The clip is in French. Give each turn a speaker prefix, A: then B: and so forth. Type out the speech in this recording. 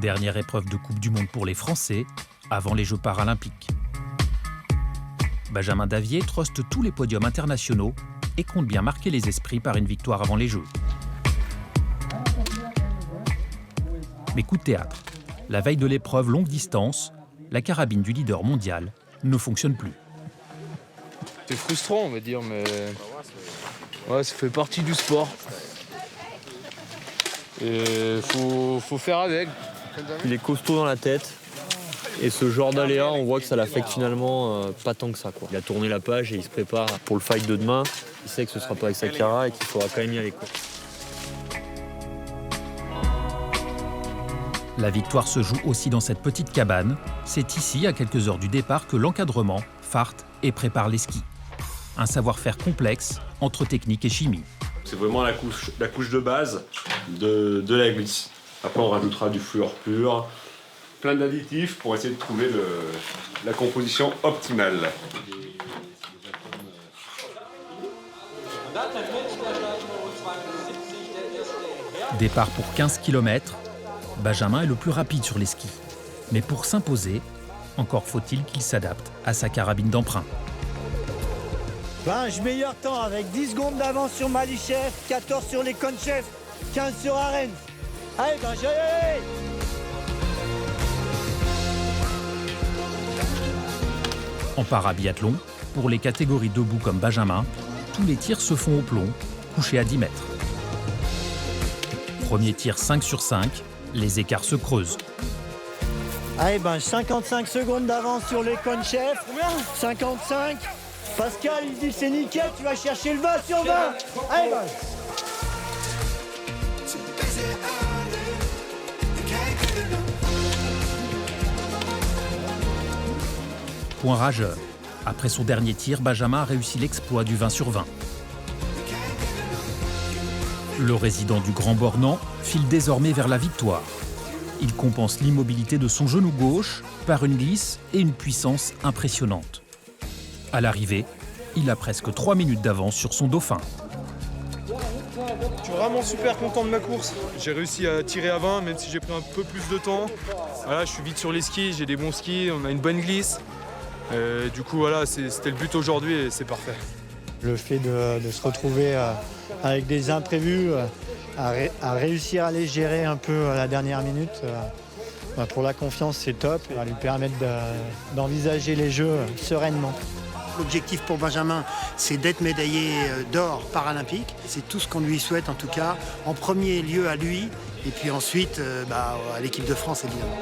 A: Dernière épreuve de Coupe du Monde pour les Français, avant les Jeux paralympiques. Benjamin Davier truste tous les podiums internationaux et compte bien marquer les esprits par une victoire avant les Jeux. Mais coup de théâtre. La veille de l'épreuve longue distance, la carabine du leader mondial ne fonctionne plus.
B: C'est frustrant, on va dire, mais ouais, ça fait partie du sport. Et faut faire avec.
C: Il est costaud dans la tête. Et ce genre d'aléa, on voit que ça l'affecte finalement pas tant que ça, quoi. Il a tourné la page et il se prépare pour le fight de demain. Il sait que ce sera pas avec Sakara et qu'il faudra quand même y aller, quoi.
A: La victoire se joue aussi dans cette petite cabane. C'est ici, à quelques heures du départ, que l'encadrement farte et prépare les skis. Un savoir-faire complexe entre technique et chimie.
D: C'est vraiment la couche de base de la glisse. Après, on rajoutera du fluor pur, plein d'additifs pour essayer de trouver la composition optimale.
A: Départ pour 15 km. Benjamin est le plus rapide sur les skis. Mais pour s'imposer, encore faut-il qu'il s'adapte à sa carabine d'emprunt.
E: Je meilleur temps avec 10 secondes d'avance sur Malichev, 14 sur les Konchev, 15 sur Arène. Allez, allez.
A: En parabiathlon, pour les catégories debout comme Benjamin, tous les tirs se font au plomb, couchés à 10 mètres. Premier tir 5 sur 5, les écarts se creusent.
E: Allez, 55 secondes d'avance sur les Konchev. 55. Pascal, il dit c'est nickel, tu vas chercher le 20 sur 20. Allez,
A: Point rageur. Après son dernier tir, Benjamin a réussi l'exploit du 20 sur 20. Le résident du Grand Bornand file désormais vers la victoire. Il compense l'immobilité de son genou gauche par une glisse et une puissance impressionnante. À l'arrivée, il a presque 3 minutes d'avance sur son dauphin.
F: Je suis vraiment super content de ma course. J'ai réussi à tirer à 20, même si j'ai pris un peu plus de temps. Voilà, je suis vite sur les skis, j'ai des bons skis, on a une bonne glisse. Du coup, voilà, c'était le but aujourd'hui et c'est parfait.
E: Le fait de se retrouver avec des imprévus, à réussir à les gérer un peu à la dernière minute, pour la confiance, c'est top. Ça va lui permettre d'envisager les Jeux sereinement.
G: L'objectif pour Benjamin, c'est d'être médaillé d'or paralympique. C'est tout ce qu'on lui souhaite en tout cas, en premier lieu à lui, et puis ensuite à l'équipe de France évidemment.